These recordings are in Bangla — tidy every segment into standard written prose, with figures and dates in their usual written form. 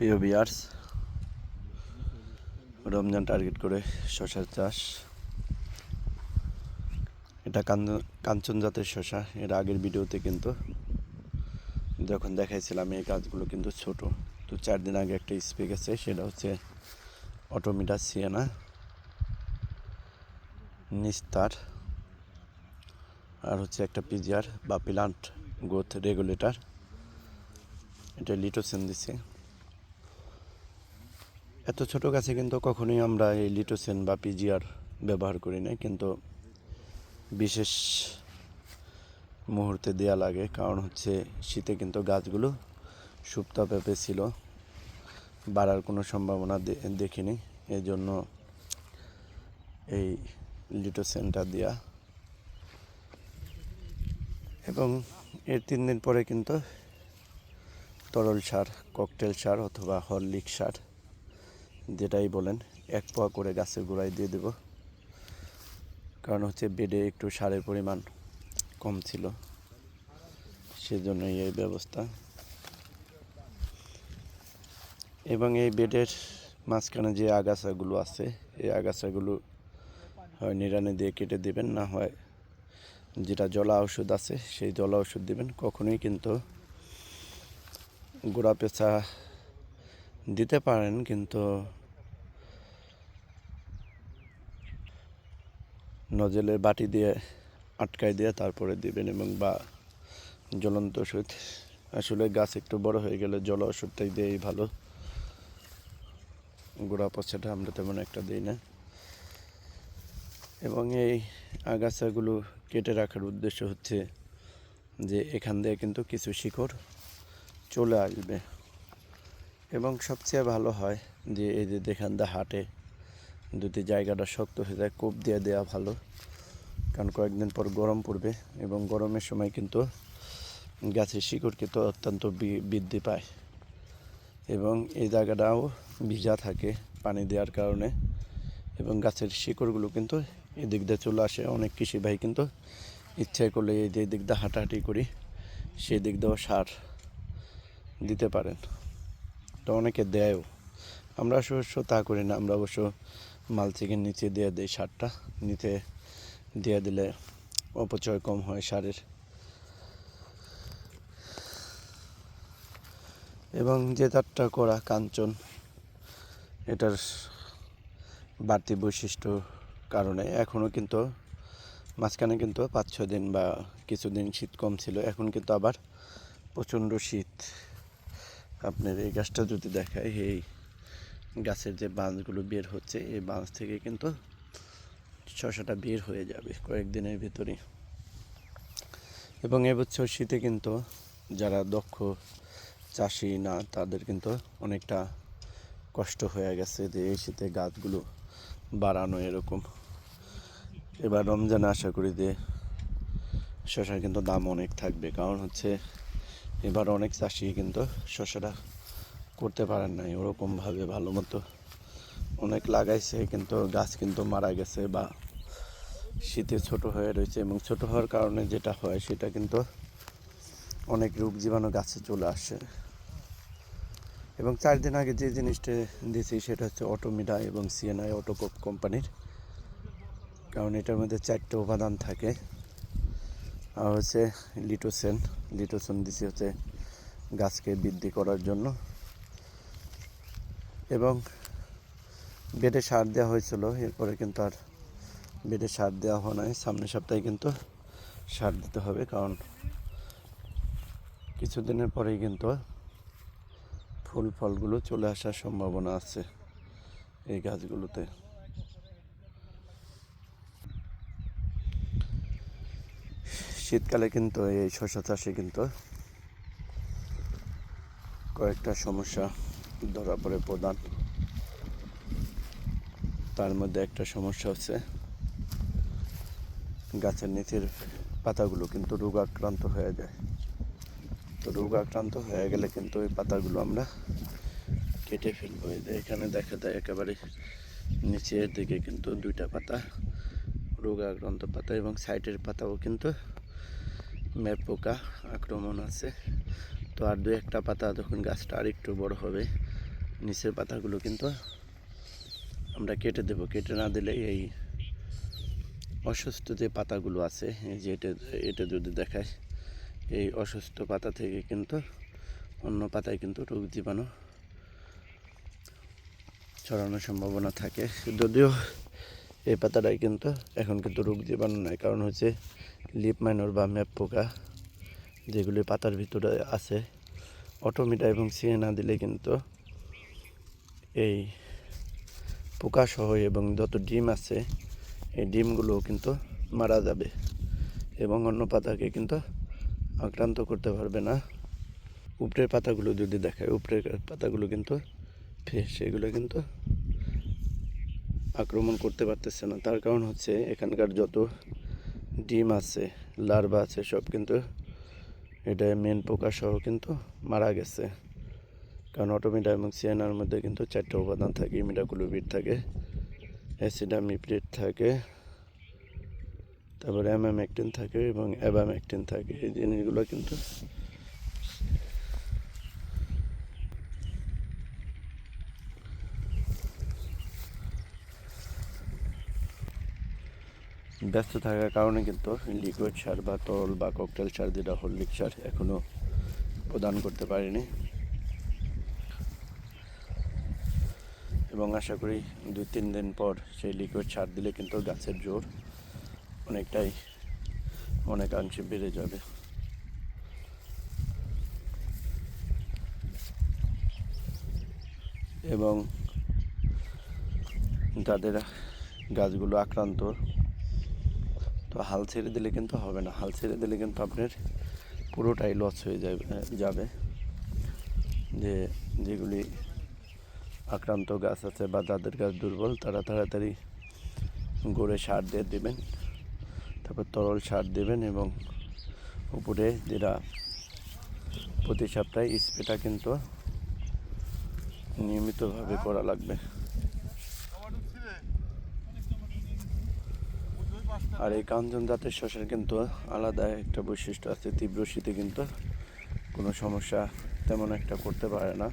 প্রিয় ভিউয়ার্স, রমজান টার্গেট করে শশার চাষ। এটা কাঞ্চন জাতের শশা। এর আগের ভিডিওতে কিন্তু যখন দেখাইছিলাম এই গাছগুলো কিন্তু ছোট। তো 4 দিন আগে একটা স্প্রে গেছে, সেটা হচ্ছে অটোমিটা সিয়েনা নিস্তার, আর হচ্ছে একটা পিজিআর বা প্লান্ট গ্রোথ রেগুলেটর, এটা লিটোসিন দিছে। এত ছোট গাছে কিন্তু কখনোই আমরা এই লিটোসিন বা পিজিআর ব্যবহার করি না, কিন্তু বিশেষ মুহূর্তে দেওয়া লাগে। কারণ হচ্ছে শীতে কিন্তু গাছগুলো সুপ্তভাবে ছিল, বাড়ার কোনো সম্ভাবনা দেখিনি। এই জন্য এই লিটোসিনটা দেওয়া, এবং এর 3 দিন পরে কিন্তু তরল সার, ককটেল সার অথবা হরলিক সার, যেটাই বলেন, 1 পোয়া করে গাছের গোড়ায় দিয়ে দেব। কারণ হচ্ছে বেডে একটু সারের পরিমাণ কম ছিল, সেজন্যই এই ব্যবস্থা। এবং এই বেডের মাঝখানে যে আগাছাগুলো আছে, এই আগাছাগুলো হয় নিড়ানি দিয়ে কেটে দেবেন, না হয় যেটা জলা ওষুধ আছে সেই জলা ওষুধ দেবেন। কখনোই কিন্তু গোড়া পেঁচা দিতে পারেন, কিন্তু নজলের বাটি দিয়ে আটকায় দিয়ে তারপরে দিবেন, এবং বা জ্বলন্ত ওষুধ। আসলে গাছ একটু বড় হয়ে গেলে জলা ওষুধটাই দিয়েই ভালো, গোড়া পচাটা আমরা তেমন একটা দিই না। এবং এই আগাছাগুলো কেটে রাখার উদ্দেশ্য হচ্ছে যে এখান দিয়ে কিন্তু কিছু শিকড় চলে আসবে, এবং সবচেয়ে ভালো হয় যে এই যে এখান দিয়ে হাঁটে যদি জায়গাটা শক্ত হয়ে যায়, কোপ দিয়ে দেওয়া ভালো। কারণ কয়েকদিন পর গরম পড়বে, এবং গরমের সময় কিন্তু গাছের শিকড় কিন্তু অত্যন্ত বৃদ্ধি পায়, এবং এই জায়গাটাও ভিজা থাকে পানি দেওয়ার কারণে, এবং গাছের শিকড়গুলো কিন্তু এদিক দিয়ে চলে আসে। অনেক কৃষি ভাই কিন্তু ইচ্ছে করলে এই যে দিক দিয়ে হাঁটাহাঁটি করি, সেই দিক দিয়েও সার দিতে পারেন। তো অনেকে দেয়ও, আমরা অবশ্য তা করি না। আমরা অবশ্য মালচিংয়ের নিচে দিয়ে দিই সারটা, নিচে দিয়ে দিলে অপচয় কম হয় সারের। এবং যে তারটা করা কাঞ্চন, এটার বাড়তি বৈশিষ্ট্য কারণে এখনও কিন্তু মাঝখানে কিন্তু 5-6 দিন বা কিছুদিন শীত কম ছিল, এখন কিন্তু আবার প্রচণ্ড শীত। আপনার এই গাছটা যদি দেখায়, এই গাছের যে বাঁশগুলো বের হচ্ছে, এই বাঁশ থেকে কিন্তু শসাটা বের হয়ে যাবে কয়েকদিনের ভিতরে। এবং এবছর শীতে কিন্তু যারা দক্ষ চাষি না, তাদের কিন্তু অনেকটা কষ্ট হয়ে গেছে যে এই শীতে গাছগুলো বাড়ানো এরকম। এবার রমজানে আশা করি যে শসার কিন্তু দাম অনেক থাকবে, কারণ হচ্ছে এবার অনেক চাষি কিন্তু শসাটা করতে পারেন নাই ওরকমভাবে ভালো মতো। অনেক লাগাইছে কিন্তু গাছ কিন্তু মারা গেছে বা শীতে ছোট হয়ে রয়েছে, এবং ছোট হওয়ার কারণে যেটা হয় সেটা কিন্তু অনেক রোগ জীবাণু গাছে চলে আসে। এবং 4 দিন আগে যে জিনিসটা দিয়েছি সেটা হচ্ছে অটোমিডা এবং সিএনআই অটোকপ কোম্পানির, কারণ এটার মধ্যে 4টে উপাদান থাকে। আর হচ্ছে লিটোসিন দিছি হচ্ছে গাছকে বৃদ্ধি করার জন্য। এবং বেডে সার দেওয়া হয়েছিল, এরপরে কিন্তু আর বেডে সার দেওয়া হয় নাই। সামনের সপ্তাহে কিন্তু সার দিতে হবে, কারণ কিছুদিনের পরেই কিন্তু ফুল ফলগুলো চলে আসার সম্ভাবনা আছে এই গাছগুলোতে। শীতকালে কিন্তু এই শসা চাষে কিন্তু কয়েকটা সমস্যা ধরা পড়ে প্রধান। তার মধ্যে একটা সমস্যা হচ্ছে গাছের নিচের পাতাগুলো কিন্তু রোগাক্রান্ত হয়ে যায়। তো রোগাক্রান্ত হয়ে গেলে কিন্তু ওই পাতাগুলো আমরা কেটে ফেলবো। এখানে দেখা যায় একেবারে নিচের দিকে কিন্তু 2টা পাতা রোগাক্রান্ত পাতা, এবং সাইডের পাতাও কিন্তু পোকা আক্রমণ আছে। তো আর 2-1টা পাতা যখন গাছটা আর একটু বড় হবে, নিচের পাতাগুলো কিন্তু আমরা কেটে দেব। কেটে না দিলে এই অসুস্থ যে পাতাগুলো আছে, এই যে এটা যদি দেখায়, এই অসুস্থ পাতা থেকে কিন্তু অন্য পাতায় কিন্তু রোগ জীবাণু ছড়ানোর সম্ভাবনা থাকে। যদিও এই পাতাটাই কিন্তু এখন কিন্তু রোগ জীবাণু নয়, কারণ হচ্ছে লিপ মাইনর বা ম্যাপ পোকা যেগুলি পাতার ভিতরে আছে, অটোমিটা এবং সিএনা দিলে কিন্তু এই পোকাসহ এবং যত ডিম আছে এই ডিমগুলোও কিন্তু মারা যাবে এবং অন্য পাতাকে কিন্তু আক্রান্ত করতে পারবে না। উপরের পাতাগুলো যদি দেখায়, উপরের পাতাগুলো কিন্তু সেগুলো কিন্তু আক্রমণ করতে পারতেছে না। তার কারণ হচ্ছে এখানকার যত ডিম আছে, লার্ভা আছে, সব কিন্তু এটা মেন পোকা সহ কিন্তু মারা গেছে। কারণ অটোমিটা এবং সিএনার মধ্যে কিন্তু 4টা উপাদান থাকে, ইমিডাক্লোপিড থাকে, অ্যাসিডামিপ্রিড থাকে, তারপরে অ্যামামেকটিন থাকে এবং অ্যাবামেকটিন থাকে। এই জিনিসগুলো কিন্তু ব্যস্ত থাকার কারণে কিন্তু লিকুইড সার বা তরল বা ককটেল সার, যেটা হরলিক সার, এখনও প্রদান করতে পারিনি এবং আশা করি 2-3 দিন পর সেই লিকুইড সার দিলে কিন্তু গাছের জোর অনেকাংশে বেড়ে যাবে। এবং যাদের গাছগুলো আক্রান্ত, তো হাল ছেড়ে দিলে কিন্তু হবে না। হাল ছেড়ে দিলে কিন্তু আপনার পুরোটাই লস হয়ে যাবে। যেগুলি আক্রান্ত গাছ আছে বা যাদের গাছ দুর্বল, তারা তাড়াতাড়ি গড়ে সার দিয়ে দেবেন, তারপর তরল সার দেবেন এবং উপরে যেটা প্রতি সপ্তাহে স্প্রেটা কিন্তু নিয়মিতভাবে করা লাগবে। আর এই কাঞ্চন জাতের শসার কিন্তু আলাদা একটা বৈশিষ্ট্য আছে, তীব্র শীতে কিন্তু কোনো সমস্যা তেমন একটা করতে পারে না।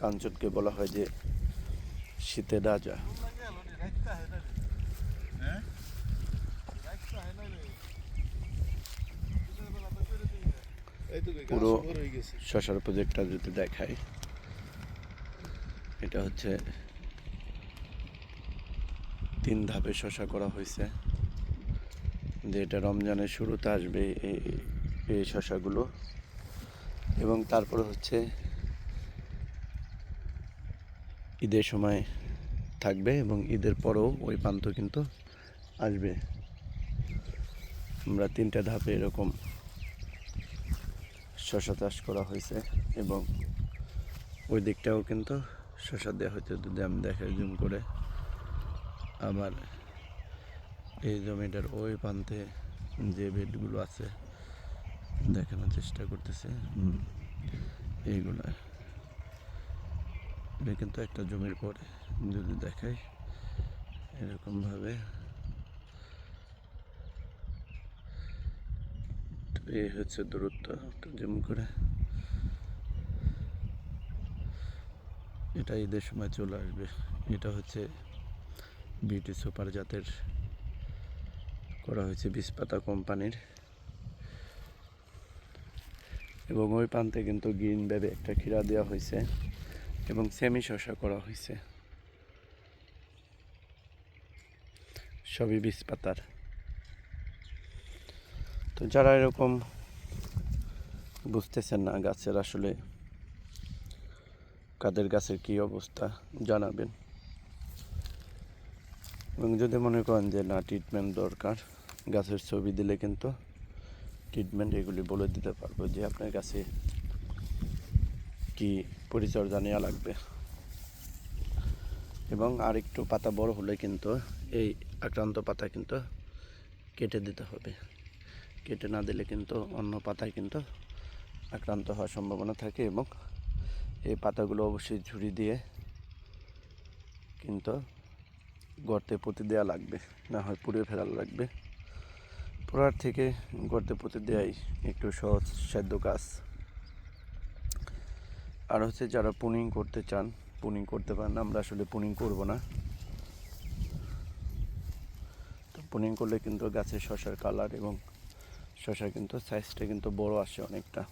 কাঞ্চনকে বলা হয় যে শীতের রাজা। পুরো শসার প্রজেক্টটা যদি দেখায়, এটা হচ্ছে 3 ধাপে শসা করা হয়েছে। যে এটা রমজানের শুরুতে আসবে এই শসাগুলো, এবং তারপরে হচ্ছে ঈদের সময় থাকবে এবং ঈদের পরেও ওই প্রান্ত কিন্তু আসবে। আমরা 3টা ধাপে এরকম শসা চাষ করা হয়েছে এবং ওই দিকটাও কিন্তু শসা দেওয়া হয়েছে। যদি আমি দেখাই জুম করে, আবার এই জমিটার ওই প্রান্তে যে বেডগুলো আছে দেখানোর চেষ্টা করতেছে, এইগুলা এটা কিন্তু একটা জমির পরে যদি দেখাই এরকমভাবে, এই হচ্ছে দূরত্ব জুম করে। এটা ঈদের সময় চলে আসবে। এটা হচ্ছে বিউটি সুপার জাতের করা হয়েছে বীজপাতা কোম্পানির, এবং ওই প্রান্তে কিন্তু গ্রিন ব্যাবে একটা খিরা দেওয়া হয়েছে এবং সেমি শসা করা হয়েছে, সবই বীজপাতার। তো যারা এরকম বুঝতেছেন না গাছের আসলে কাদের গাছের কী অবস্থা জানাবেন, এবং যদি মনে করেন যে না ট্রিটমেন্ট দরকার, গাছের ছবি দিলে কিন্তু ট্রিটমেন্ট এগুলি বলে দিতে পারবো যে আপনার কাছে কি পরিচর্যা নেওয়া লাগবে। এবং আরেকটু পাতা বড় হলে কিন্তু এই আক্রান্ত পাতা কিন্তু কেটে দিতে হবে। কেটে না দিলে কিন্তু অন্য পাতায় কিন্তু আক্রান্ত হওয়ার সম্ভাবনা থাকে, এবং এই পাতাগুলো অবশ্যই ঝুড়ি দিয়ে কিন্তু গর্তে পুঁতে দেওয়া লাগবে, না হয় পুড়ে ফেলা লাগবে। পোড়ার থেকে গর্তে পুঁতে দেওয়াই একটু সহজ সাধ্য কাজ। আর হচ্ছে যারা পুনিং করতে চান পুনিং করতে পারেন, আমরা আসলে পুনিং করব না। তো পুনিং করলে কিন্তু গাছের শসার কালার এবং শসার কিন্তু সাইজটা কিন্তু বড় আসে অনেকটা।